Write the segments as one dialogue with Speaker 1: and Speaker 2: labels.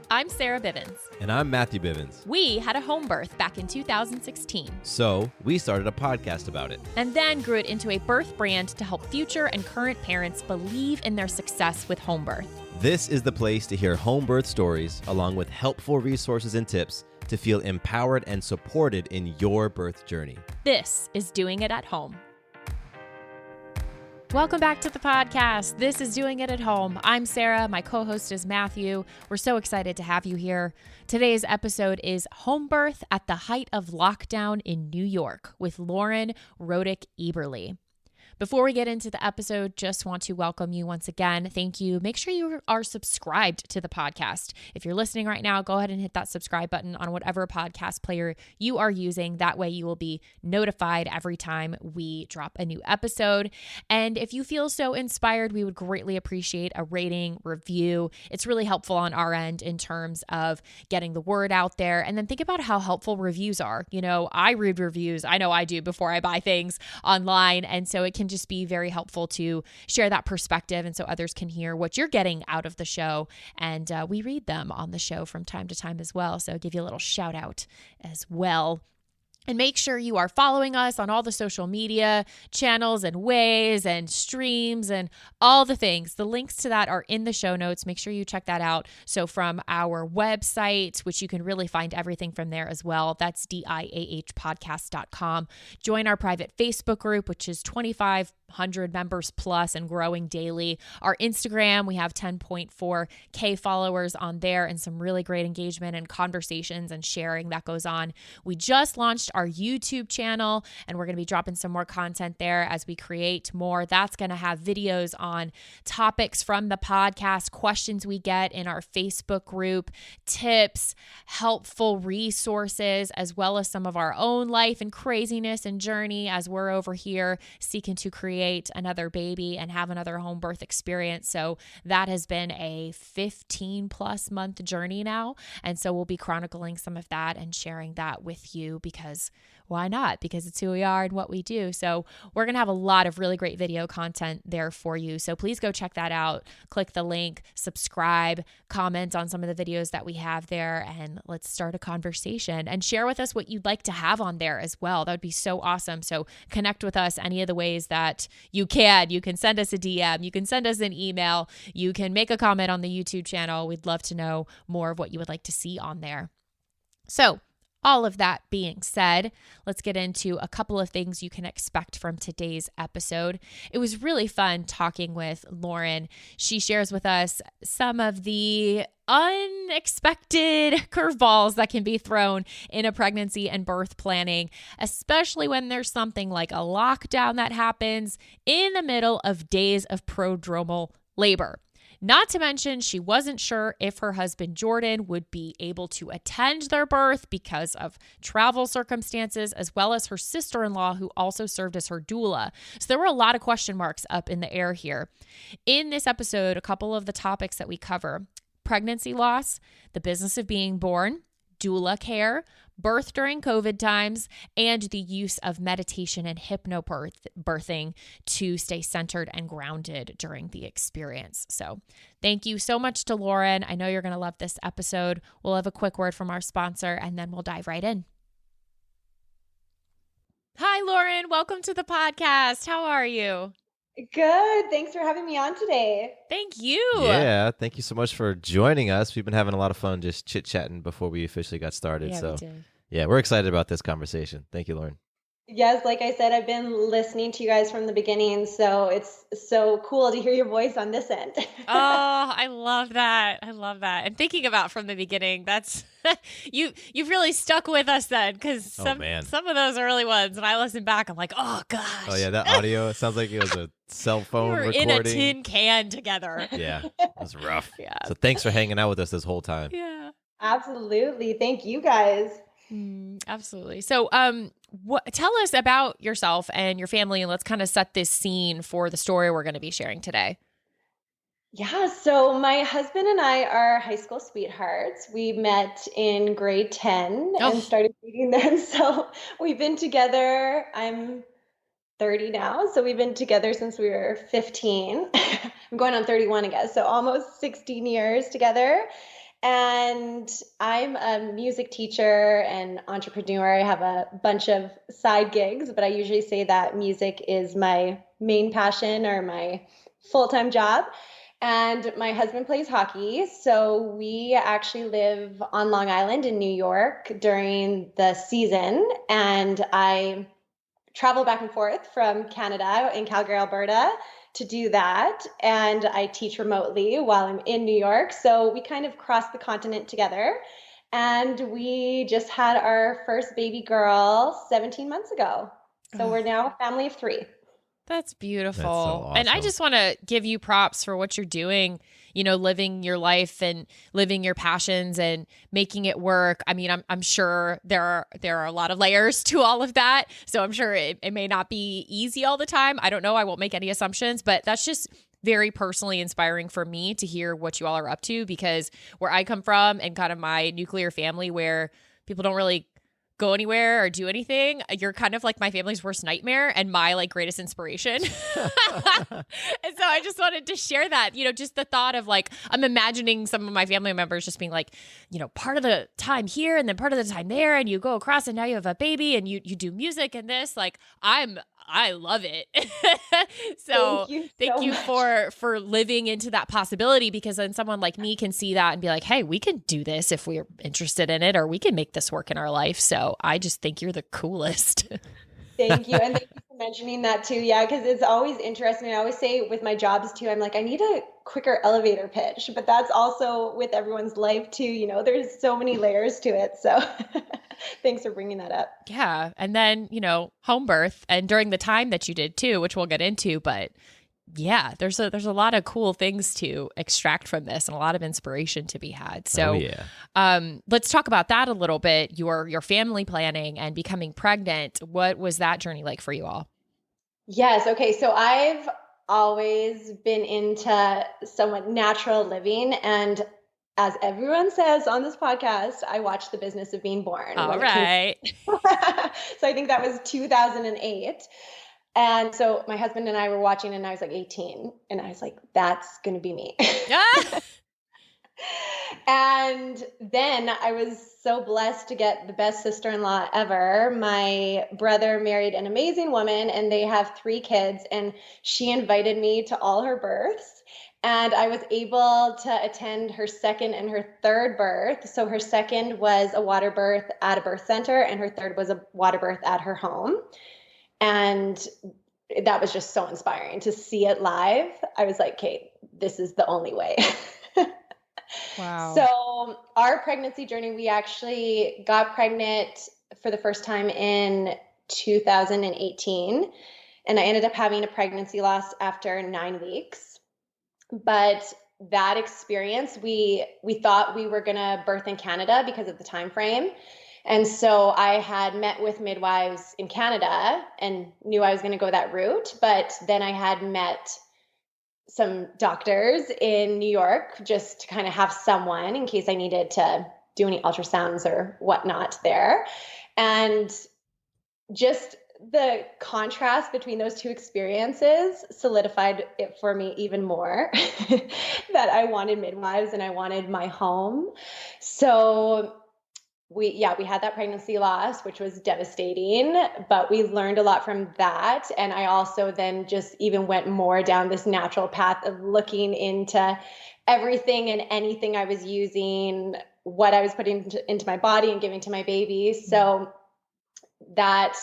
Speaker 1: I'm Sarah Bivens.
Speaker 2: And I'm Matthew Bivens.
Speaker 1: We had a home birth back in 2016.
Speaker 2: So we started a podcast about it.
Speaker 1: And then grew it into a birth brand to help future and current parents believe in their success with home birth.
Speaker 2: This is the place to hear home birth stories, along with helpful resources and tips to feel empowered and supported in your birth journey.
Speaker 1: This is Doing It at Home. Welcome back to the podcast. This is Doing It at Home. I'm Sarah. My co-host is Matthew. We're so excited to have you here. Today's episode is Home Birth at the Height of Lockdown in New York with Lauren Rodych-Eberle. Before we get into the episode, just want to welcome you once again. Thank you. Make sure you are subscribed to the podcast. If you're listening right now, go ahead and hit that subscribe button on whatever podcast player you are using. That way you will be notified every time we drop a new episode. And if you feel so inspired, we would greatly appreciate a rating, review. It's really helpful on our end in terms of getting the word out there. And then think about how helpful reviews are. You know, I read reviews. I know I do before I buy things online. And so it can just be very helpful to share that perspective and so others can hear what you're getting out of the show. And we read them on the show from time to time as well. So I'll give you a little shout out as well. And make sure you are following us on all the social media channels and ways and streams and all the things. The links to that are in the show notes. Make sure you check that out. So from our website, which you can really find everything from there as well, that's diahpodcast.com. Join our private Facebook group, which is 2,500 members plus and growing daily. Our Instagram, we have 10.4K followers on there and some really great engagement and conversations and sharing that goes on. We just launched our YouTube channel, and we're going to be dropping some more content there as we create more. That's going to have videos on topics from the podcast, questions we get in our Facebook group, tips, helpful resources, as well as some of our own life and craziness and journey as we're over here seeking to create another baby and have another home birth experience. So that has been a 15 plus month journey now. And so we'll be chronicling some of that and sharing that with you because why not? Because it's who we are and what we do. So we're going to have a lot of really great video content there for you. So please go check that out. Click the link, subscribe, comment on some of the videos that we have there, and let's start a conversation and share with us what you'd like to have on there as well. That would be so awesome. So connect with us any of the ways that you can. You can send us a DM. You can send us an email. You can make a comment on the YouTube channel. We'd love to know more of what you would like to see on there. So all of that being said, let's get into a couple of things you can expect from today's episode. It was really fun talking with Lauren. She shares with us some of the unexpected curveballs that can be thrown in a pregnancy and birth planning, especially when there's something like a lockdown that happens in the middle of days of prodromal labor. Not to mention, she wasn't sure if her husband Jordan would be able to attend their birth because of travel circumstances, as well as her sister-in-law, who also served as her doula. So there were a lot of question marks up in the air here. In this episode, a couple of the topics that we cover: pregnancy loss, the business of being born, doula care, birth during COVID times, and the use of meditation and hypnobirthing to stay centered and grounded during the experience. So thank you so much to Lauren. I know you're going to love this episode. We'll have a quick word from our sponsor, and then we'll dive right in. Hi, Lauren. Welcome to the podcast. How are you?
Speaker 3: Good. Thanks for having me on today.
Speaker 1: Thank you.
Speaker 2: Yeah, thank you so much for joining us. We've been having a lot of fun just chit-chatting before we officially got started.
Speaker 1: Yeah,
Speaker 2: so
Speaker 1: we did.
Speaker 2: Yeah, we're excited about this conversation. Thank you, Lauren.
Speaker 3: Yes, like I said, I've been listening to you guys from the beginning, so it's so cool to hear your voice on this end.
Speaker 1: Oh, I love that. I love that. And thinking about from the beginning, that's you've really stuck with us then, because some of those early ones, when I listen back, I'm like, oh gosh.
Speaker 2: Oh yeah, that audio, it sounds like it was a cell phone
Speaker 1: we were
Speaker 2: recording.
Speaker 1: in a tin can together.
Speaker 2: Yeah, it was rough.
Speaker 1: Yeah.
Speaker 2: So thanks for hanging out with us this whole time.
Speaker 1: Yeah.
Speaker 3: Absolutely. Thank you guys.
Speaker 1: Absolutely. So, tell us about yourself and your family, and let's kind of set this scene for the story we're going to be sharing today.
Speaker 3: Yeah, so my husband and I are high school sweethearts. We met in grade 10 and started dating then. So we've been together. I'm 30 now. So we've been together since we were 15. I'm going on 31, I guess. So almost 16 years together. And I'm a music teacher and entrepreneur. I have a bunch of side gigs, but I usually say that music is my main passion or my full-time job. And my husband plays hockey. So we actually live on Long Island in New York during the season. And I travel back and forth from Canada in Calgary, Alberta to do that. And I teach remotely while I'm in New York. So we kind of crossed the continent together. And we just had our first baby girl 17 months ago. So we're now a family of 3.
Speaker 1: That's beautiful.
Speaker 2: That's so awesome.
Speaker 1: And I just want to give you props for what you're doing, living your life and living your passions and making it work. I mean, I'm sure there are a lot of layers to all of that. So I'm sure it may not be easy all the time. I don't know. I won't make any assumptions, but that's just very personally inspiring for me to hear what you all are up to, because where I come from and kind of my nuclear family where people don't really go anywhere or do anything, you're kind of like my family's worst nightmare and my like greatest inspiration. And so I just wanted to share that, just the thought of like, I'm imagining some of my family members just being like, part of the time here and then part of the time there, and you go across and now you have a baby and you do music and this, like I love it. So thank you for living into that possibility, because then someone like me can see that and be like, hey, we can do this if we're interested in it, or we can make this work in our life. So I just think you're the coolest.
Speaker 3: Thank you. And thank you for mentioning that too. Yeah, because it's always interesting. I always say with my jobs too, I'm like, I need a quicker elevator pitch, but that's also with everyone's life too. There's so many layers to it. So thanks for bringing that up.
Speaker 1: Yeah. And then, home birth, and during the time that you did too, which we'll get into, but yeah, there's a lot of cool things to extract from this and a lot of inspiration to be had. So let's talk about that a little bit. Your family planning and becoming pregnant. What was that journey like for you all?
Speaker 3: Yes. Okay. So I've always been into somewhat natural living. And as everyone says on this podcast, I watched The Business of Being Born.
Speaker 1: All right.
Speaker 3: So I think that was 2008. And so my husband and I were watching, and I was like 18, and I was like, that's going to be me. And then I was so blessed to get the best sister-in-law ever. My brother married an amazing woman, and they have 3 kids, and she invited me to all her births. And I was able to attend her second and her third birth. So her second was a water birth at a birth center, and her third was a water birth at her home. And that was just so inspiring to see it live. I was like, Kate, this is the only way.
Speaker 1: Wow.
Speaker 3: So our pregnancy journey, we actually got pregnant for the first time in 2018. And I ended up having a pregnancy loss after 9 weeks. But that experience, we thought we were going to birth in Canada because of the time frame. And so I had met with midwives in Canada and knew I was going to go that route. But then I had met some doctors in New York just to kind of have someone in case I needed to do any ultrasounds or whatnot there. And just the contrast between those 2 experiences solidified it for me even more that I wanted midwives and I wanted my home. So we had that pregnancy loss, which was devastating, but we learned a lot from that. And I also then just even went more down this natural path of looking into everything and anything I was using, what I was putting into my body and giving to my baby. So that,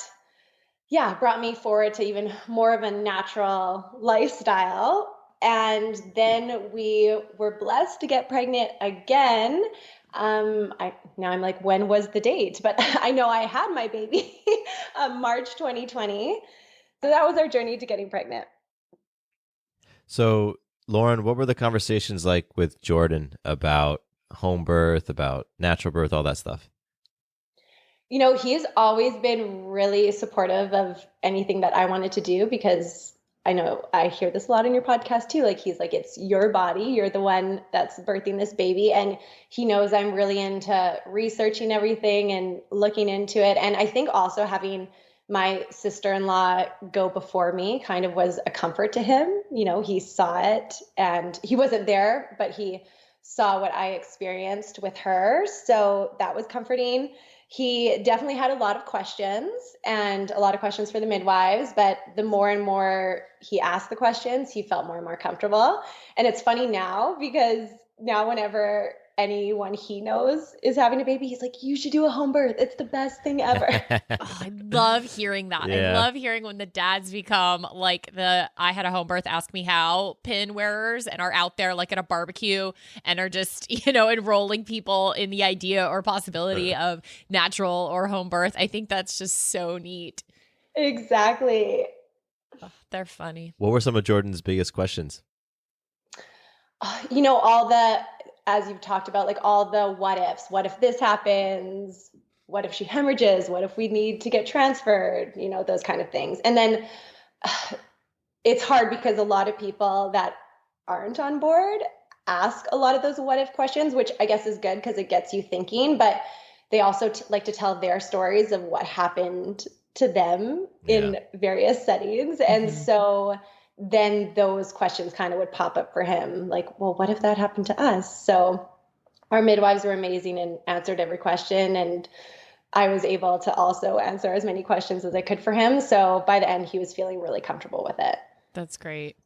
Speaker 3: brought me forward to even more of a natural lifestyle. And then we were blessed to get pregnant again. Now I'm like, when was the date? But I know I had my baby March 2020. So that was our journey to getting pregnant.
Speaker 2: So Lauren, what were the conversations like with Jordan about home birth, about natural birth, all that stuff?
Speaker 3: He's always been really supportive of anything that I wanted to do, because I know I hear this a lot in your podcast too. Like, he's like, it's your body. You're the one that's birthing this baby. And he knows I'm really into researching everything and looking into it. And I think also having my sister-in-law go before me kind of was a comfort to him. He saw it and he wasn't there, but he saw what I experienced with her. So that was comforting. He definitely had a lot of questions and a lot of questions for the midwives, but the more and more he asked the questions, he felt more and more comfortable. And it's funny now because now whenever anyone he knows is having a baby, he's like, you should do a home birth. It's the best thing ever.
Speaker 1: Oh, I love hearing that.
Speaker 2: Yeah.
Speaker 1: I love hearing when the dads become like the I had a home birth, ask me how pin wearers and are out there like at a barbecue and are just, enrolling people in the idea or possibility of natural or home birth. I think that's just so neat.
Speaker 3: Exactly.
Speaker 1: Oh, they're funny.
Speaker 2: What were some of Jordan's biggest questions?
Speaker 3: All the, as you've talked about, like all the what ifs. What if this happens? What if she hemorrhages? What if we need to get transferred? Those kind of things. And then it's hard because a lot of people that aren't on board ask a lot of those what if questions, which I guess is good because it gets you thinking, but they also like to tell their stories of what happened to them in various settings. And so then those questions kind of would pop up for him, like, well, what if that happened to us? So our midwives were amazing and answered every question. And I was able to also answer as many questions as I could for him. So by the end, he was feeling really comfortable with it.
Speaker 1: That's great.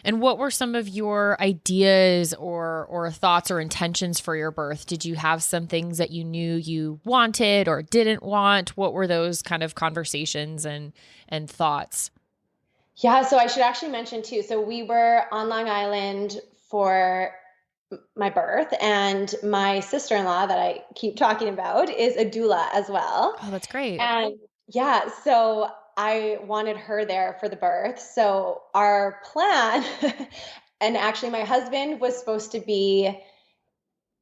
Speaker 1: And what were some of your ideas or thoughts or intentions for your birth? Did you have some things that you knew you wanted or didn't want? What were those kind of conversations and thoughts?
Speaker 3: Yeah, so I should actually mention too. So we were on Long Island for my birth, and my sister-in-law that I keep talking about is a doula as well.
Speaker 1: Oh, that's great.
Speaker 3: And yeah, so I wanted her there for the birth. So our plan, and actually my husband was supposed to be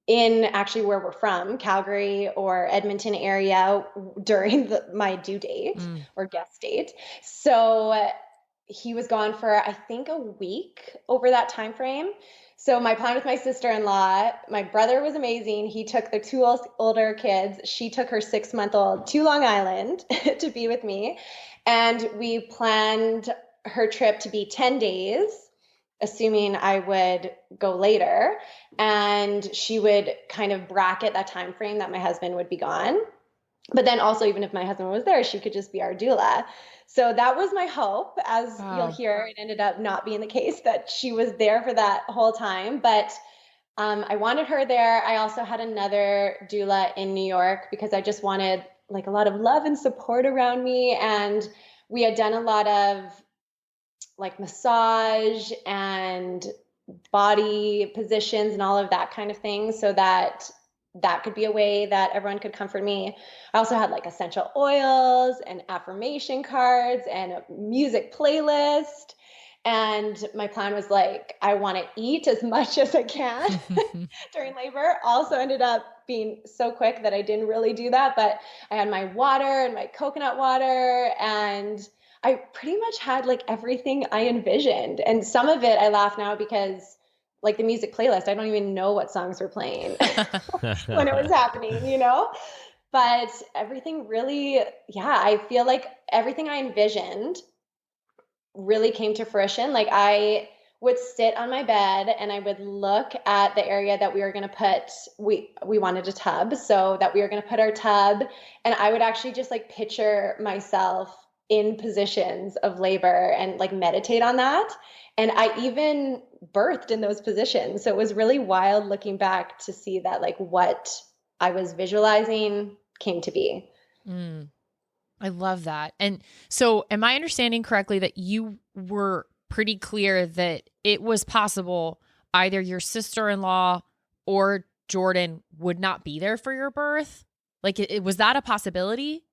Speaker 3: in actually where we're from, Calgary or Edmonton area during my due date or guest date. So he was gone for, I think, a week over that time frame. So my plan with my sister-in-law, my brother was amazing. He took the two older kids. She took her 6-month-old to Long Island to be with me. And we planned her trip to be 10 days, assuming I would go later. And she would kind of bracket that time frame that my husband would be gone. But then also, even if my husband was there, she could just be our doula. So that was my hope. As you'll hear, it ended up not being the case that she was there for that whole time. But I wanted her there. I also had another doula in New York because I just wanted like a lot of love and support around me. And we had done a lot of like massage and body positions and all of that kind of thing, so that could be a way that everyone could comfort me. I also had like essential oils and affirmation cards and a music playlist. And my plan was like, I want to eat as much as I can during labor. Also ended up being so quick that I didn't really do that, but I had my water and my coconut water, and I pretty much had like everything I envisioned. And some of it I laugh now because like the music playlist, I don't even know what songs were playing when it was happening, but everything really, I feel like everything I envisioned really came to fruition. Like I would sit on my bed and I would look at the area that we were going to put, we wanted a tub, so that we were going to put our tub. And I would actually just like picture myself in positions of labor and like meditate on that. And I even birthed in those positions. So it was really wild looking back to see that like what I was visualizing came to be.
Speaker 1: I love that. And so am I understanding correctly that you were pretty clear that it was possible either your sister-in-law or Jordan would not be there for your birth? Like was that a possibility?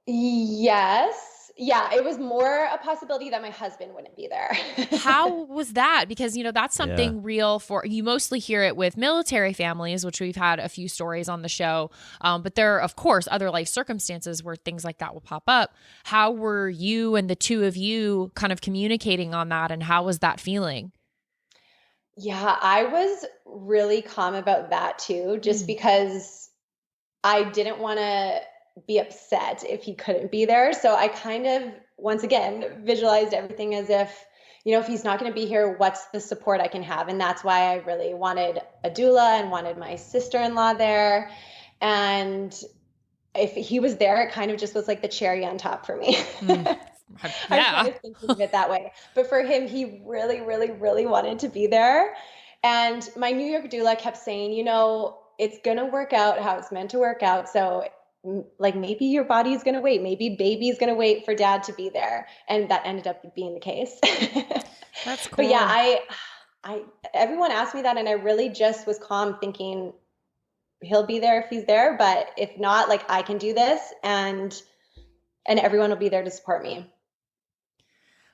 Speaker 3: Yes. Yeah, it was more a possibility that my husband wouldn't be there.
Speaker 1: How was that? Because, that's something real for, you mostly hear it with military families, which we've had a few stories on the show. But there are, of course, other life circumstances where things like that will pop up. How were you and the two of you kind of communicating on that? And how was that feeling?
Speaker 3: Yeah, I was really calm about that too, just because I didn't want to be upset if he couldn't be there. So I kind of, once again, visualized everything as if, if he's not going to be here, what's the support I can have? And that's why I really wanted a doula and wanted my sister-in-law there. And if he was there, it kind of just was like the cherry on top for me. I'm kind of thinking of it that way. But for him, he really, really, really wanted to be there. And my New York doula kept saying, it's going to work out how it's meant to work out. So like maybe your body is going to wait. Maybe baby's going to wait for dad to be there. And that ended up being the case.
Speaker 1: That's cool.
Speaker 3: But yeah, everyone asked me that, and I really just was calm thinking he'll be there if he's there. But if not, like I can do this, and everyone will be there to support me.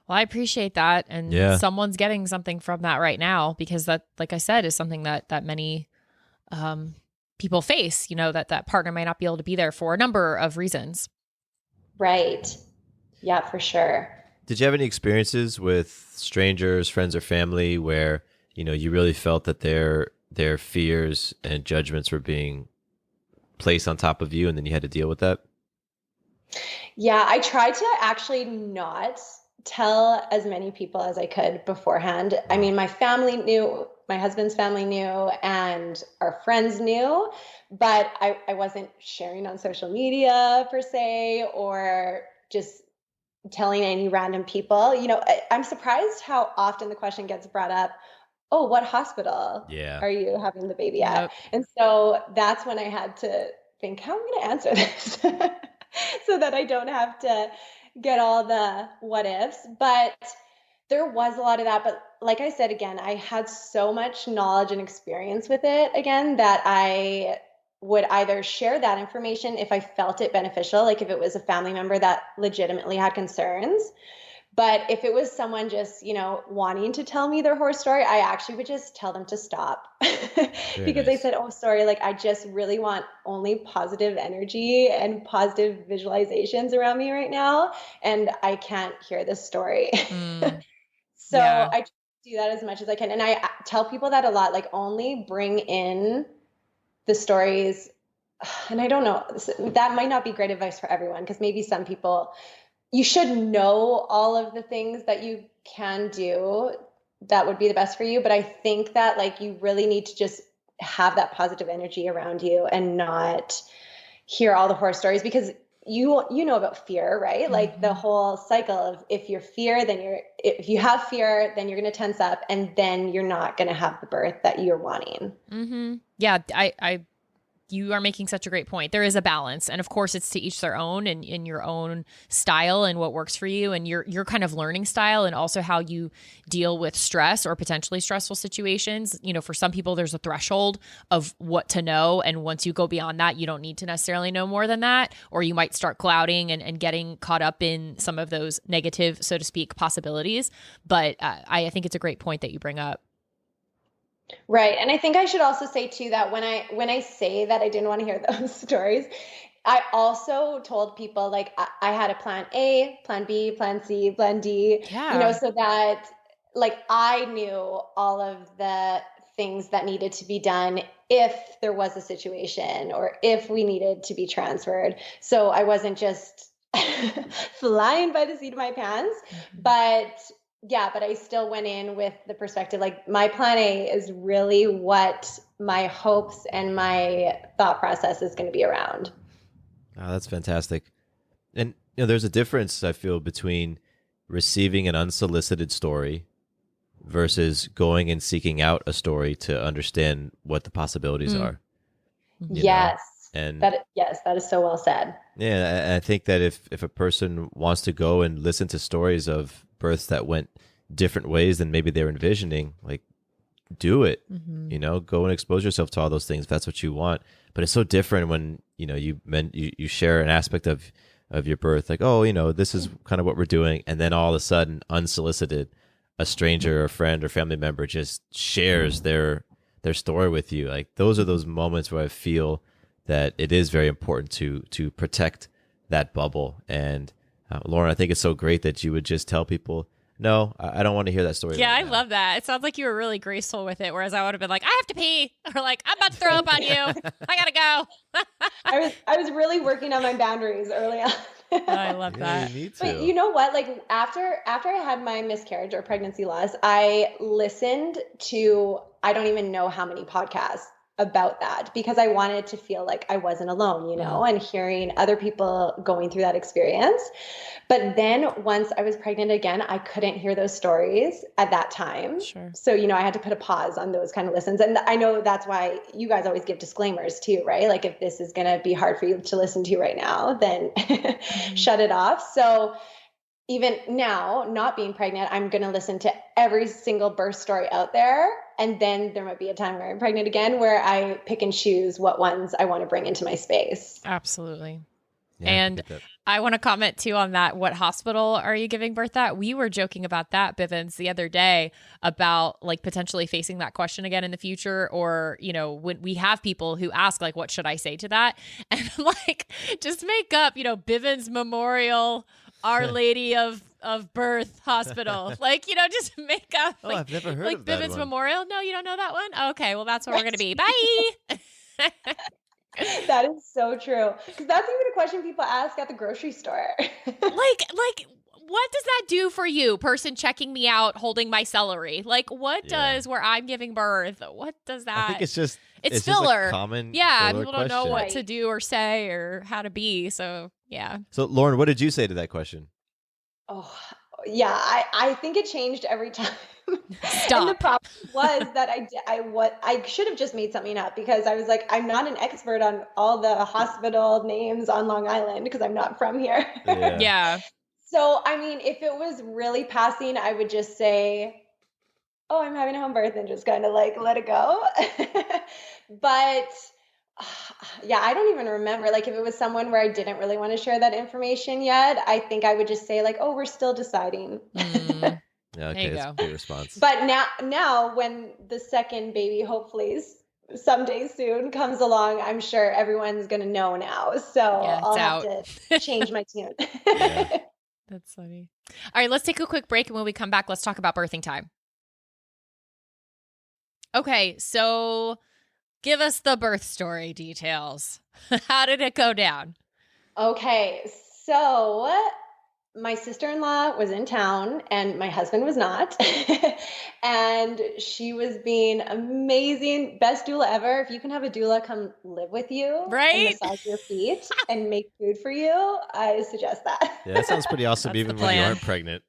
Speaker 1: Well, I appreciate that. And someone's getting something from that right now, because that, like I said, is something that many people face, that partner might not be able to be there for a number of reasons. Right.
Speaker 3: Yeah, for sure.
Speaker 2: Did you have any experiences with strangers, friends, or family where, you really felt that their fears and judgments were being placed on top of you, and then you had to deal with that?
Speaker 3: Yeah, I tried to actually not tell as many people as I could beforehand. I mean, my family knew, my husband's family knew, and our friends knew, but I wasn't sharing on social media per se, or just telling any random people. I'm surprised how often the question gets brought up, oh, what hospital are you having the baby at? Yep. And so that's when I had to think, how am I going to answer this so that I don't have to get all the what ifs. But there was a lot of that. But like I said, again, I had so much knowledge and experience with it again, that I would either share that information if I felt it beneficial, like if it was a family member that legitimately had concerns. But if it was someone just, wanting to tell me their horror story, I actually would just tell them to stop because they said, oh, sorry, like I just really want only positive energy and positive visualizations around me right now. And I can't hear this story. So I try to do that as much as I can. And I tell people that a lot, like only bring in the stories. And I don't know, that might not be great advice for everyone, because maybe some people, you should know all of the things that you can do that would be the best for you. But I think that like you really need to just have that positive energy around you and not hear all the horror stories, because you know about fear, right? Mm-hmm. Like the whole cycle of if you have fear, then you're going to tense up, and then you're not going to have the birth that you're wanting.
Speaker 1: Mm-hmm. Yeah. You are making such a great point. There is a balance. And of course it's to each their own, and in your own style and what works for you and your kind of learning style, and also how you deal with stress or potentially stressful situations. For some people there's a threshold of what to know. And once you go beyond that, you don't need to necessarily know more than that, or you might start clouding and getting caught up in some of those negative, so to speak, possibilities. But I think it's a great point that you bring up.
Speaker 3: Right. And I think I should also say too, that when I say that I didn't want to hear those stories, I also told people like I had a plan A, plan B, plan C, plan D, so that like I knew all of the things that needed to be done if there was a situation or if we needed to be transferred. So I wasn't just flying by the seat of my pants, but I still went in with the perspective, like my plan A is really what my hopes and my thought process is going to be around.
Speaker 2: Oh, that's fantastic. And there's a difference, I feel, between receiving an unsolicited story versus going and seeking out a story to understand what the possibilities are.
Speaker 3: Yes. And that is so well said.
Speaker 2: Yeah. I think that if a person wants to go and listen to stories of births that went different ways than maybe they're envisioning, like do it. Go and expose yourself to all those things if that's what you want. But it's so different when you share an aspect of your birth, like, oh, this is kind of what we're doing, and then all of a sudden, unsolicited, a stranger or a friend or family member just shares their story with you. Like those are those moments where I feel that it is very important to protect that bubble. And Lauren, I think it's so great that you would just tell people, No, I don't want to hear that story.
Speaker 1: Yeah,
Speaker 2: right
Speaker 1: I
Speaker 2: now.
Speaker 1: love that. It sounds like you were really graceful with it, whereas I would have been like, I have to pee, or like, I'm about to throw up on you. I gotta go.
Speaker 3: I was really working on my boundaries early on.
Speaker 1: I love
Speaker 2: Yeah,
Speaker 1: that.
Speaker 2: you need to.
Speaker 3: But you know what? Like after I had my miscarriage or pregnancy loss, I listened to I don't even know how many podcasts about that because I wanted to feel like I wasn't alone, you know, and hearing other people going through that experience. But then once I was pregnant again, I couldn't hear those stories at that time.
Speaker 1: Sure.
Speaker 3: So, you know, I had to put a pause on those kind of listens. And I know that's why you guys always give disclaimers too, right? Like if this is going to be hard for you to listen to right now, then shut it off. So even now, not being pregnant, I'm going to listen to every single birth story out there. And then there might be a time where I'm pregnant again, where I pick and choose what ones I want to bring into my space.
Speaker 1: Absolutely.
Speaker 2: Yeah,
Speaker 1: And I want to comment too on that. What hospital are you giving birth at? We were joking about that, Bivens, the other day about like potentially facing that question again in the future. Or, you know, when we have people who ask like, what should I say to that? And like, just make up, you know, Bivens Memorial, Our Lady of Birth Hospital. Like, you know, just make up.
Speaker 2: Oh,
Speaker 1: like,
Speaker 2: I've never heard
Speaker 1: like
Speaker 2: of that
Speaker 1: Bivens
Speaker 2: one.
Speaker 1: Memorial. No, you don't know that one? Okay, well, that's where we're going to be. Bye.
Speaker 3: That is so true. Because that's even a question people ask at the grocery store.
Speaker 1: like, what does that do for you, person checking me out, holding my celery? Like, what does where I'm giving birth? What does that?
Speaker 2: I think it's just
Speaker 1: it's
Speaker 2: Just
Speaker 1: filler.
Speaker 2: a common
Speaker 1: yeah,
Speaker 2: filler
Speaker 1: people don't know what
Speaker 2: question.
Speaker 1: to do or say or how to be. So yeah.
Speaker 2: So Lauren, what did you say to that question?
Speaker 3: Oh, yeah. I think it changed every time.
Speaker 1: Stop.
Speaker 3: And the problem was that I should have just made something up because I was like, I'm not an expert on all the hospital names on Long Island because I'm not from here.
Speaker 1: Yeah.
Speaker 3: So, I mean, if it was really passing, I would just say, oh, I'm having a home birth and just kind of like let it go. But yeah, I don't even remember. Like if it was someone where I didn't really want to share that information yet, I think I would just say like, oh, we're still deciding.
Speaker 2: Yeah, okay, that's a good response.
Speaker 3: But now when the second baby, hopefully someday soon comes along, I'm sure everyone's going to know now. So I'll have to change my tune.
Speaker 1: That's funny. All right, let's take a quick break. And when we come back, let's talk about birthing time. Okay, so give us the birth story details. How did it go down?
Speaker 3: Okay, so my sister-in-law was in town and my husband was not. And she was being amazing. Best doula ever. If you can have a doula come live with you and massage your feet and make food for you, I suggest that.
Speaker 2: Yeah, that sounds pretty awesome even when you aren't pregnant.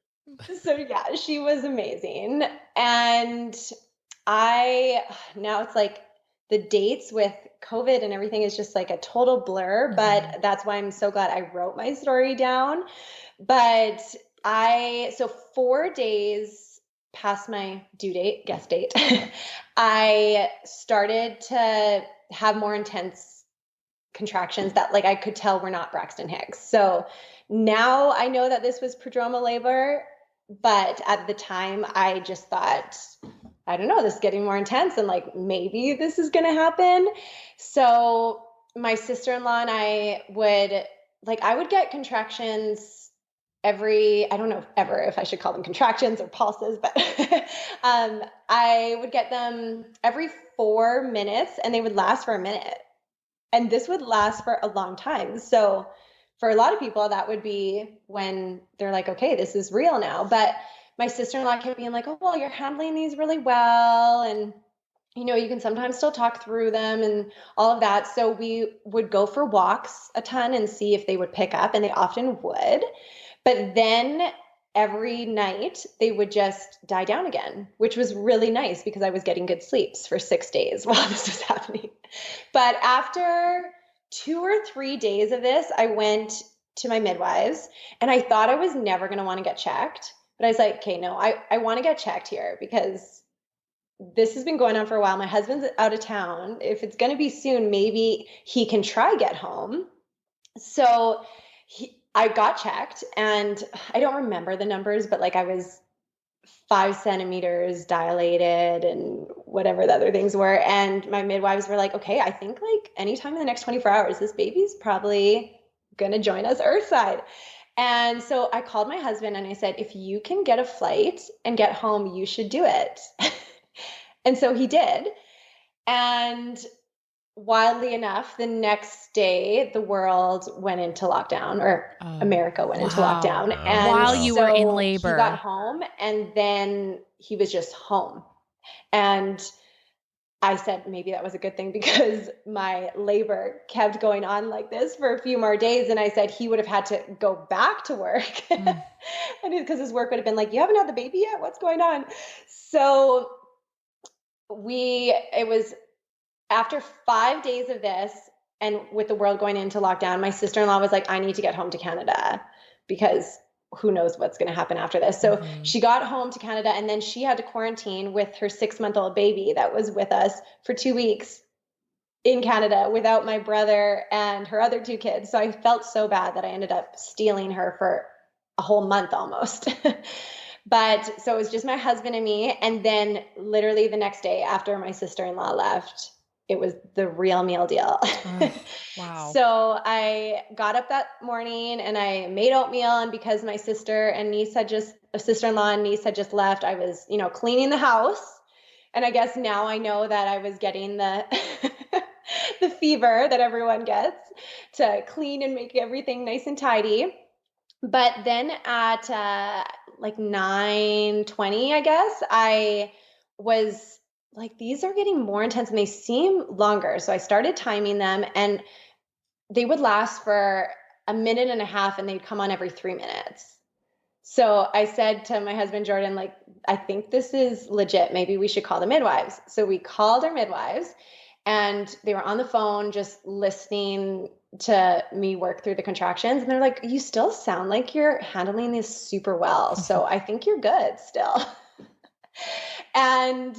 Speaker 3: So yeah, she was amazing. And now it's like the dates with COVID and everything is just like a total blur, but that's why I'm so glad I wrote my story down. But so 4 days past my due date, guest date, I started to have more intense contractions that like I could tell were not Braxton Hicks. So now I know that this was prodromal labor, but at the time I just thought, I don't know, this is getting more intense and like maybe this is going to happen. So my sister-in-law and I would get contractions I don't know ever if I should call them contractions or pulses, but I would get them every 4 minutes and they would last for a minute. And this would last for a long time. So for a lot of people, that would be when they're like, okay, this is real now. But my sister-in-law kept being like, oh, well, you're handling these really well. And, you know, you can sometimes still talk through them and all of that. So we would go for walks a ton and see if they would pick up, and they often would. But then every night they would just die down again, which was really nice because I was getting good sleeps for 6 days while this was happening. But after 2 or 3 days of this, I went to my midwives and I thought I was never going to want to get checked. But I was like, okay, no, I want to get checked here because this has been going on for a while. My husband's out of town. If it's going to be soon, maybe he can try get home. So I got checked and I don't remember the numbers, but like I was 5 centimeters dilated and whatever the other things were. And my midwives were like, okay, I think like anytime in the next 24 hours, this baby's probably going to join us Earthside. And so I called my husband and I said, if you can get a flight and get home, you should do it. And so he did. And wildly enough, the next day, the world went into lockdown, or America went into lockdown. And
Speaker 1: while you were in labor,
Speaker 3: he got home and then he was just home. And I said, maybe that was a good thing because my labor kept going on like this for a few more days. And I said, he would have had to go back to work and because his work would have been like, you haven't had the baby yet? What's going on? So it was after 5 days of this, and with the world going into lockdown, my sister-in-law was like, I need to get home to Canada because who knows what's going to happen after this. So she got home to Canada and then she had to quarantine with her 6-month-old baby that was with us for 2 weeks in Canada without my brother and her other 2 kids. So I felt so bad that I ended up stealing her for a whole month almost. But so it was just my husband and me. And then literally the next day after my sister-in-law left, it was the real meal deal.
Speaker 1: Wow.
Speaker 3: So I got up that morning and I made oatmeal. And because my sister-in-law and niece had just left, I was, cleaning the house. And I guess now I know that I was getting the the fever that everyone gets to clean and make everything nice and tidy. But then at like 9:20, I guess, I was like, these are getting more intense and they seem longer. So I started timing them and they would last for a minute and a half and they'd come on every 3 minutes. So I said to my husband, Jordan, like, I think this is legit. Maybe we should call the midwives. So we called our midwives and they were on the phone just listening to me work through the contractions. And they're like, you still sound like you're handling this super well. So I think you're good still. And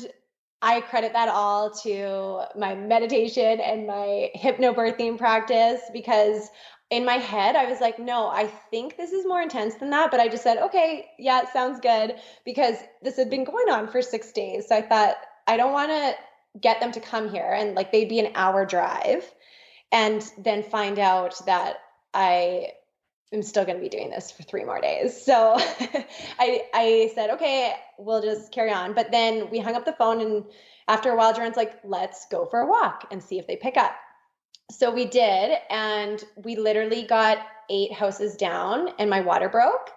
Speaker 3: I credit that all to my meditation and my hypnobirthing practice because in my head, I was like, no, I think this is more intense than that. But I just said, okay, yeah, it sounds good because this had been going on for 6 days. So I thought, I don't want to get them to come here and like they'd be an hour drive and then find out that I am still going to be doing this for 3 more days. So I said, okay, we'll just carry on. But then we hung up the phone and after a while, Jordan's like, let's go for a walk and see if they pick up. So we did. And we literally got 8 houses down and my water broke.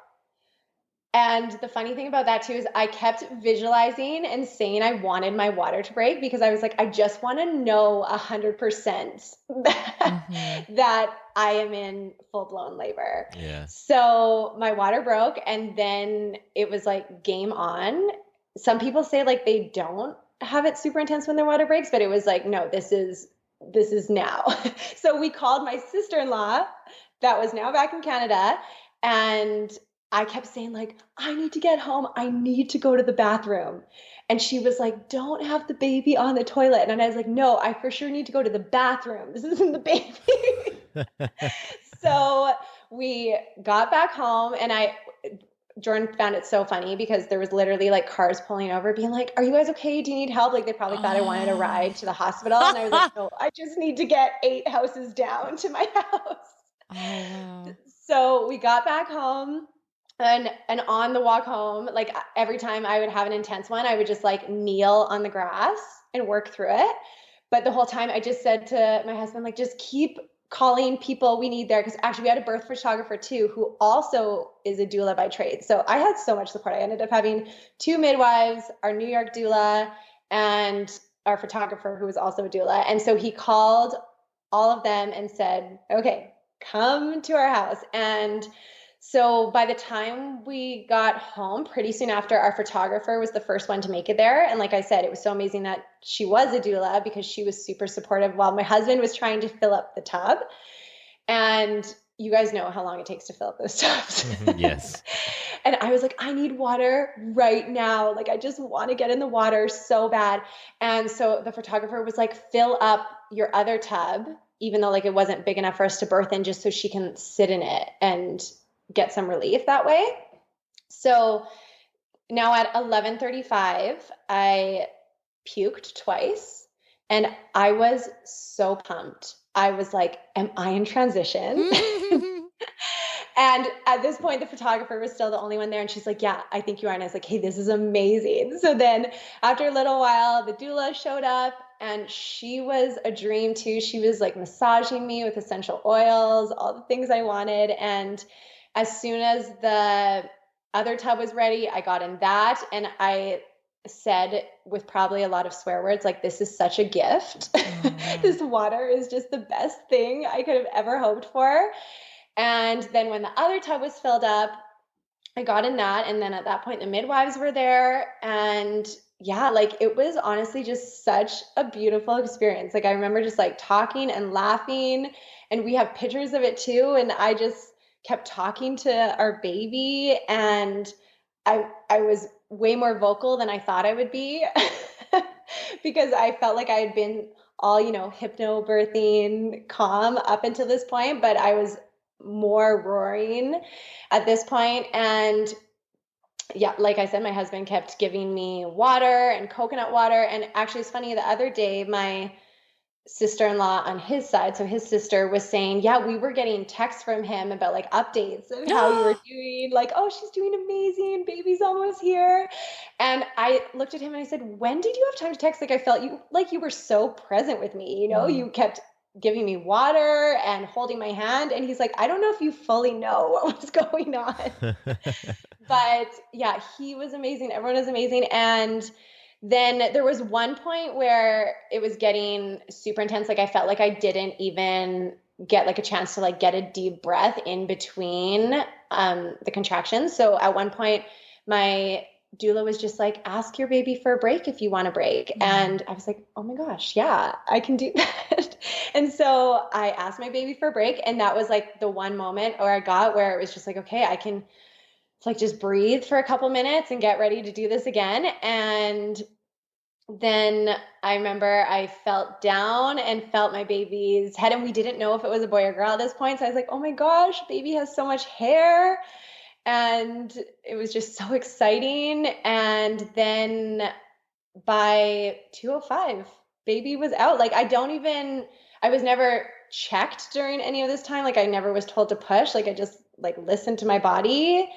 Speaker 3: And the funny thing about that too is I kept visualizing and saying I wanted my water to break because I was like, I just want to know 100% that I am in full-blown labor.
Speaker 2: Yeah.
Speaker 3: So my water broke and then it was like game on. Some people say like they don't have it super intense when their water breaks, but it was like, no, this is now. So we called my sister-in-law that was now back in Canada and I kept saying like, I need to get home. I need to go to the bathroom. And she was like, don't have the baby on the toilet. And I was like, no, I for sure need to go to the bathroom. This isn't the baby. So we got back home and Jordan found it so funny because there was literally like cars pulling over being like, are you guys okay? Do you need help? Like they probably thought I wanted a ride to the hospital. And I was like, no, I just need to get 8 houses down to my house.
Speaker 1: Oh, wow.
Speaker 3: So we got back home. And on the walk home, like every time I would have an intense one, I would just like kneel on the grass and work through it. But the whole time I just said to my husband, like, just keep calling people we need there. Cause actually we had a birth photographer too, who also is a doula by trade. So I had so much support. I ended up having 2 midwives, our New York doula and our photographer who was also a doula. And so he called all of them and said, okay, come to our house. And so by the time we got home, pretty soon after, our photographer was the first one to make it there. And like I said, it was so amazing that she was a doula because she was super supportive while my husband was trying to fill up the tub. And you guys know how long it takes to fill up those tubs.
Speaker 2: Yes.
Speaker 3: And I was like, I need water right now. Like, I just want to get in the water so bad. And so the photographer was like, fill up your other tub, even though like it wasn't big enough for us to birth in, just so she can sit in it and get some relief that way. So now at 11:35, I puked twice and I was so pumped. I was like, am I in transition? And at this point, the photographer was still the only one there. And she's like, yeah, I think you are. And I was like, hey, this is amazing. So then after a little while, the doula showed up and she was a dream too. She was like massaging me with essential oils, all the things I wanted. And as soon as the other tub was ready, I got in that. And I said with probably a lot of swear words, like, this is such a gift. This water is just the best thing I could have ever hoped for. And then when the other tub was filled up, I got in that. And then at that point, the midwives were there. And yeah, like it was honestly just such a beautiful experience. Like I remember just like talking and laughing, and we have pictures of it too. And I just kept talking to our baby, and I was way more vocal than I thought I would be because I felt like I had been all, hypnobirthing calm up until this point, but I was more roaring at this point. And yeah, like I said, my husband kept giving me water and coconut water. And actually it's funny, the other day, my sister-in-law on his side, so his sister was saying, yeah, we were getting texts from him about like updates of how you were doing, like, oh, she's doing amazing, baby's almost here. And I looked at him and I said, when did you have time to text? Like I felt you were so present with me, you kept giving me water and holding my hand. And he's like, I don't know if you fully know what was going on. But yeah, he was amazing. Everyone was amazing. And then there was one point where it was getting super intense. Like I felt like I didn't even get like a chance to like get a deep breath in between the contractions. So at one point my doula was just like, ask your baby for a break if you want a break. And I was like, oh my gosh, yeah, I can do that. And so I asked my baby for a break. And that was like the one moment where it was just like, okay, I can like just breathe for a couple minutes and get ready to do this again. And then I remember I felt down and felt my baby's head, and we didn't know if it was a boy or girl at this point. So I was like, oh my gosh, baby has so much hair. And it was just so exciting. And then by 2:05, baby was out. Like I was never checked during any of this time. Like I never was told to push. Like I just like listened to my body.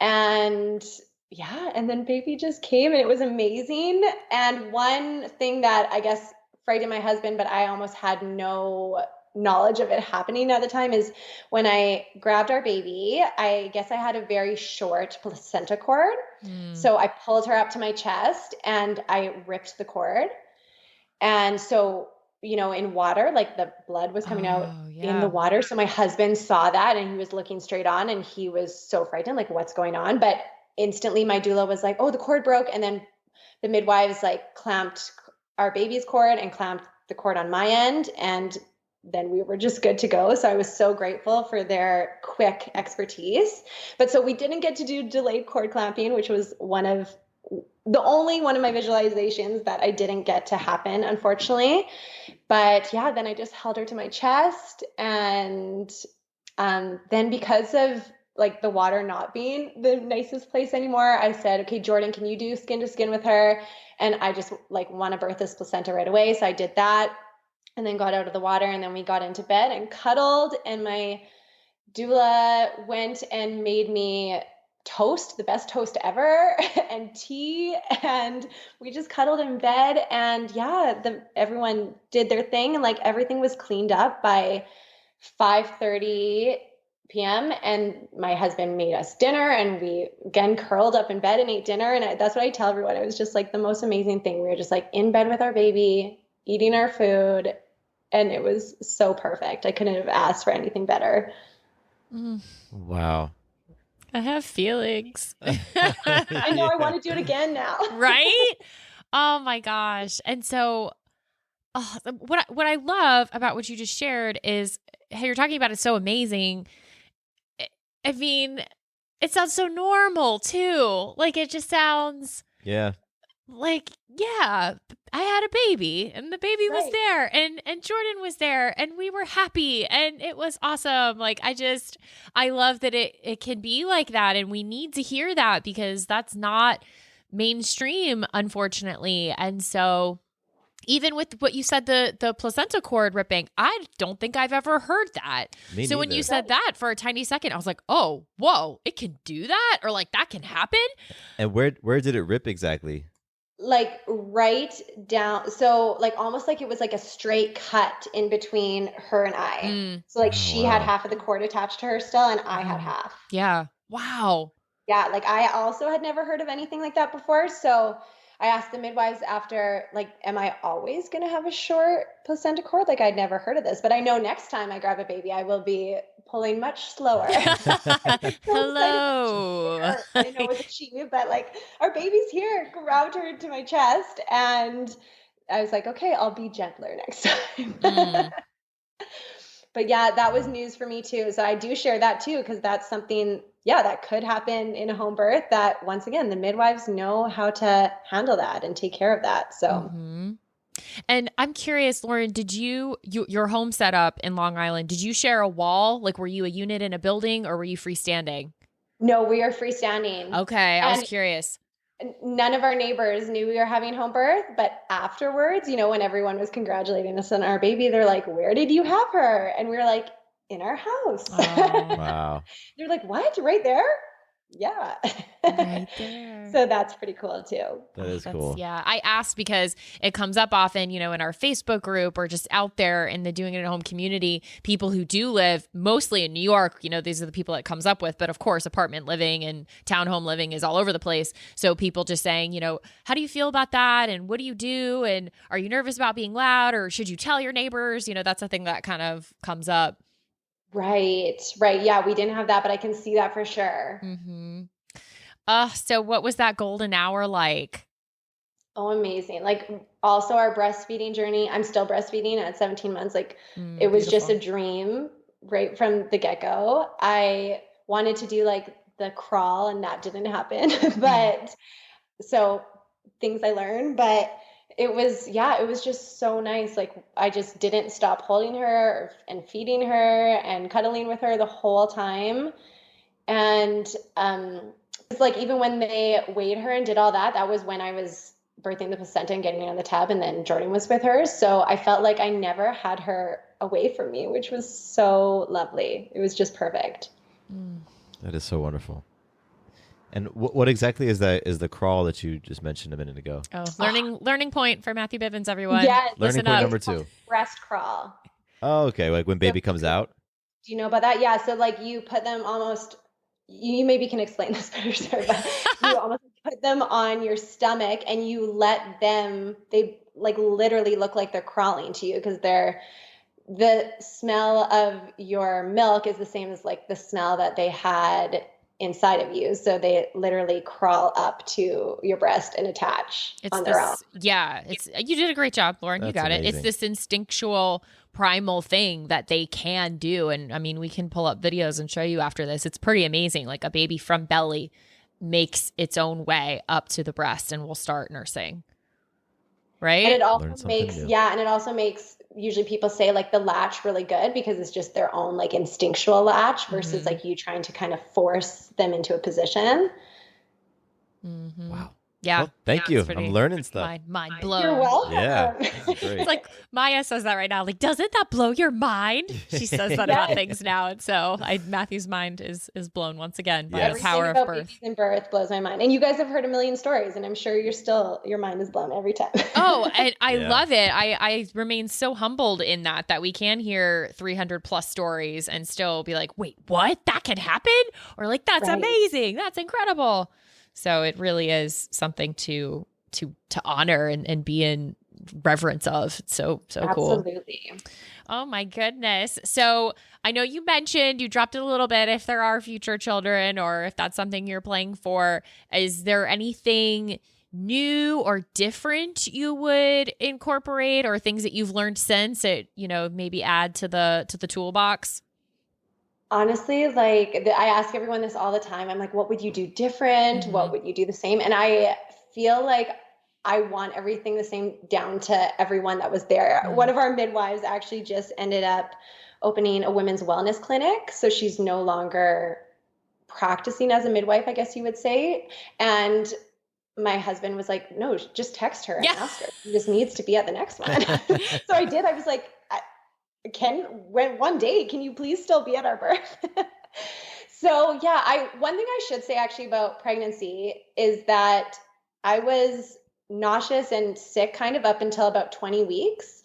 Speaker 3: And yeah, and then baby just came and it was amazing. And one thing that I guess frightened my husband, but I almost had no knowledge of it happening at the time, is when I grabbed our baby, I guess I had a very short placenta cord. So I pulled her up to my chest and I ripped the cord. And so, in water, like the blood was coming out in the water. So my husband saw that and he was looking straight on and he was so frightened, like what's going on? But instantly my doula was like, oh, the cord broke. And then the midwives like clamped our baby's cord and clamped the cord on my end. And then we were just good to go. So I was so grateful for their quick expertise. But so we didn't get to do delayed cord clamping, which was the only one of my visualizations that I didn't get to happen, unfortunately. But yeah, then I just held her to my chest. And then because of like the water not being the nicest place anymore, I said, okay, Jordan, can you do skin to skin with her? And I just like want to birth this placenta right away. So I did that and then got out of the water, and then we got into bed and cuddled, and my doula went and made me toast, the best toast ever, and tea, and we just cuddled in bed. And yeah, everyone did their thing, and like everything was cleaned up by 5:30 p.m. and my husband made us dinner, and we again curled up in bed and ate dinner. And that's what I tell everyone. It was just like the most amazing thing. We were just like in bed with our baby, eating our food, and it was so perfect. I couldn't have asked for anything better.
Speaker 2: Wow.
Speaker 1: I have feelings.
Speaker 3: I know, I want to do it again now.
Speaker 1: Right? Oh my gosh. And so what I love about what you just shared is how you're talking about it so amazing. I mean, it sounds so normal too. Like it just sounds like, yeah, I had a baby and the baby was there and Jordan was there and we were happy and it was awesome. Like I love that it can be like that, and we need to hear that because that's not mainstream, unfortunately. And so even with what you said, the placenta cord ripping, I don't think I've ever heard that.
Speaker 2: Me
Speaker 1: so when
Speaker 2: neither.
Speaker 1: you said that for a tiny second, I was like, oh, whoa, it can do that? Or like that can happen?
Speaker 2: And where did it rip exactly?
Speaker 3: Like right down, so like almost like it was like a straight cut in between her and I. So like she had half of the cord attached to her still, and I had half.
Speaker 1: Yeah. Wow.
Speaker 3: Yeah, like I also had never heard of anything like that before. So I asked the midwives after, like, am I always going to have a short placenta cord? Like, I'd never heard of this, but I know next time I grab a baby, I will be pulling much slower.
Speaker 1: Hello.
Speaker 3: I know it's she, but like our baby's here, grabbed her to my chest. And I was like, okay, I'll be gentler next time. But yeah, that was news for me too. So I do share that too, because that's something, that could happen in a home birth, that once again, the midwives know how to handle that and take care of that. So.
Speaker 1: And I'm curious, Lauren, did your home set up in Long Island, did you share a wall? Like, were you a unit in a building or were you freestanding?
Speaker 3: No, we are freestanding.
Speaker 1: Okay. I was curious.
Speaker 3: None of our neighbors knew we were having home birth, but afterwards, when everyone was congratulating us on our baby, they're like, where did you have her? And we were like, in our house.
Speaker 1: Oh.
Speaker 2: Wow.
Speaker 3: They're like, what? Right there? Yeah.
Speaker 1: Right there.
Speaker 3: So that's pretty cool too.
Speaker 2: That is cool.
Speaker 1: Yeah. I asked because it comes up often, in our Facebook group or just out there in the Doing It at Home community, people who do live mostly in New York, these are the people it comes up with. But of course, apartment living and townhome living is all over the place. So people just saying, how do you feel about that? And what do you do? And are you nervous about being loud, or should you tell your neighbors? That's a thing that kind of comes up.
Speaker 3: Right. Yeah, we didn't have that, but I can see that for sure.
Speaker 1: So what was that golden hour like?
Speaker 3: Oh, amazing. Like, also our breastfeeding journey, I'm still breastfeeding at 17 months. Like, it was just a dream right from the get-go. I wanted to do like the crawl, and that didn't happen. But so things I learned, but it was just so nice. Like, I just didn't stop holding her and feeding her and cuddling with her the whole time. And it's like, even when they weighed her and did all that, that was when I was birthing the placenta and getting her in the tub, and then Jordan was with her. So I felt like I never had her away from me, which was so lovely. It was just perfect.
Speaker 2: That is so wonderful. And what exactly is the crawl that you just mentioned a minute ago?
Speaker 1: Oh, learning point for Matthew Bivens, everyone.
Speaker 3: Yeah,
Speaker 2: learning point number 2.
Speaker 3: Breast crawl.
Speaker 2: Oh, okay. Like when baby comes out?
Speaker 3: Do you know about that? Yeah. So like you put them almost, you maybe can explain this better, sir, but you almost put them on your stomach and you let them, they like literally look like they're crawling to you, because the smell of your milk is the same as like the smell that they had inside of you. So they literally crawl up to your breast and attach on their own.
Speaker 1: Yeah. You did a great job, Lauren. You got it. It's this instinctual primal thing that they can do. And I mean, we can pull up videos and show you after this. It's pretty amazing. Like a baby from belly makes its own way up to the breast and will start nursing. Right.
Speaker 3: And it also makes, usually people say like the latch really good, because it's just their own like instinctual latch versus like you trying to kind of force them into a position.
Speaker 2: Wow.
Speaker 1: Yeah.
Speaker 2: Well, thank you. I'm learning stuff.
Speaker 1: Mind blown.
Speaker 3: You're welcome.
Speaker 2: Yeah. That's great.
Speaker 1: It's like Maya says that right now. Like, doesn't that blow your mind? She says that about things now. And so Matthew's mind is blown once again by the power of birth.
Speaker 3: Babies and birth blows my mind. And you guys have heard a million stories, and I'm sure your mind is blown every time.
Speaker 1: Oh, and I love it. I remain so humbled in that we can hear 300 plus stories and still be like, wait, what? That can happen? Or like, that's amazing. That's incredible. So it really is something to honor and be in reverence of. It's so cool.
Speaker 3: Absolutely.
Speaker 1: Oh my goodness. So I know you mentioned you dropped it a little bit if there are future children or if that's something you're playing for. Is there anything new or different you would incorporate, or things that you've learned since it, maybe add to the toolbox?
Speaker 3: Honestly, like I ask everyone this all the time. I'm like, what would you do different? What would you do the same? And I feel like I want everything the same down to everyone that was there. One of our midwives actually just ended up opening a women's wellness clinic. So she's no longer practicing as a midwife, I guess you would say. And my husband was like, no, just text her and ask her. She just needs to be at the next one. So I did. I was like, one day, can you please still be at our birth? So yeah, one thing I should say actually about pregnancy is that I was nauseous and sick kind of up until about 20 weeks.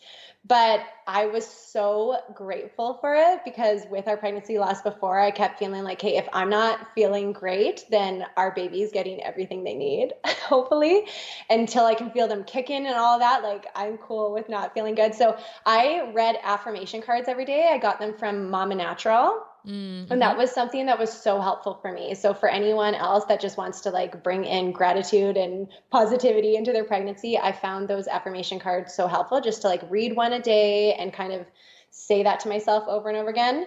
Speaker 3: But I was so grateful for it because with our pregnancy loss before, I kept feeling like, hey, if I'm not feeling great, then our baby's getting everything they need, hopefully, until I can feel them kicking and all of that. Like, I'm cool with not feeling good. So I read affirmation cards every day. I got them from Mama Natural. Mm-hmm. And that was something that was so helpful for me. So for anyone else that just wants to like bring in gratitude and positivity into their pregnancy, I found those affirmation cards so helpful just to like read one a day and kind of say that to myself over and over again.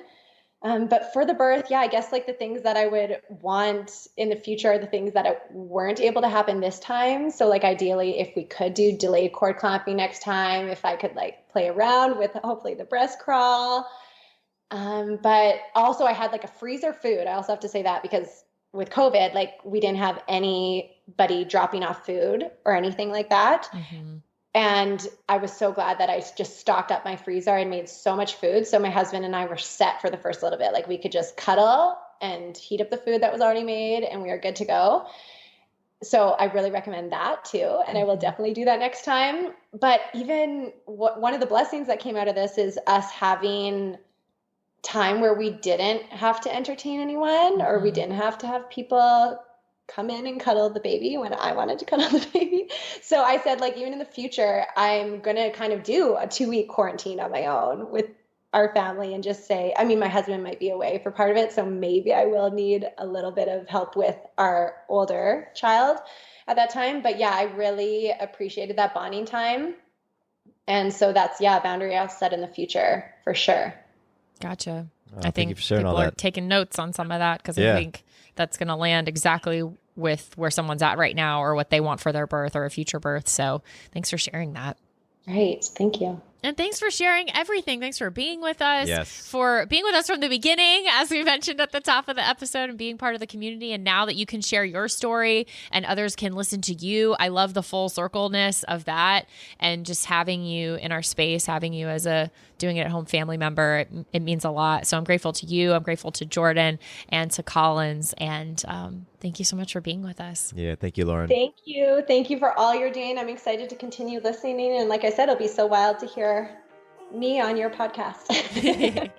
Speaker 3: But for the birth, yeah, I guess like the things that I would want in the future are the things that weren't able to happen this time. So like ideally, if we could do delayed cord clamping next time, if I could like play around with hopefully the breast crawl. But also I had like a freezer food. I also have to say that because with COVID, like we didn't have anybody dropping off food or anything like that. Mm-hmm. And I was so glad that I just stocked up my freezer and made so much food. So my husband and I were set for the first little bit. Like we could just cuddle and heat up the food that was already made and we were good to go. So I really recommend that too. And I will definitely do that next time. But even one of the blessings that came out of this is us having time where we didn't have to entertain anyone or we didn't have to have people come in and cuddle the baby when I wanted to cuddle the baby. So I said, like, even in the future, I'm going to kind of do a 2-week quarantine on my own with our family and just say, I mean, my husband might be away for part of it. So maybe I will need a little bit of help with our older child at that time. But yeah, I really appreciated that bonding time. And so that's, a boundary I'll set in the future for sure.
Speaker 1: Gotcha.
Speaker 2: I think people
Speaker 1: are taking notes on some of that because I think that's going to land exactly with where someone's at right now or what they want for their birth or a future birth. So thanks for sharing that.
Speaker 3: Right. Thank you.
Speaker 1: And thanks for sharing everything. Thanks for being with us, for being with us from the beginning, as we mentioned at the top of the episode, and being part of the community. And now that you can share your story and others can listen to you, I love the full circleness of that. And just having you in our space, having you as a Doing It at Home family member, it means a lot. So I'm grateful to you. I'm grateful to Jordan and to Collins. And thank you so much for being with us.
Speaker 2: Yeah. Thank you, Lauren.
Speaker 3: Thank you. Thank you for all you're doing. I'm excited to continue listening. And like I said, it'll be so wild to hear me on your podcast.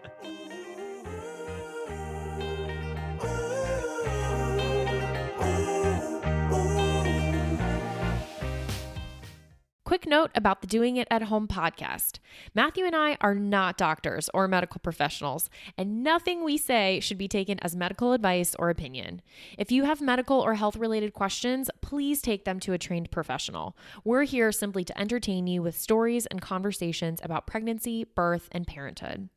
Speaker 1: Quick note about the Doing It at Home podcast. Matthew and I are not doctors or medical professionals, and nothing we say should be taken as medical advice or opinion. If you have medical or health-related questions, please take them to a trained professional. We're here simply to entertain you with stories and conversations about pregnancy, birth, and parenthood.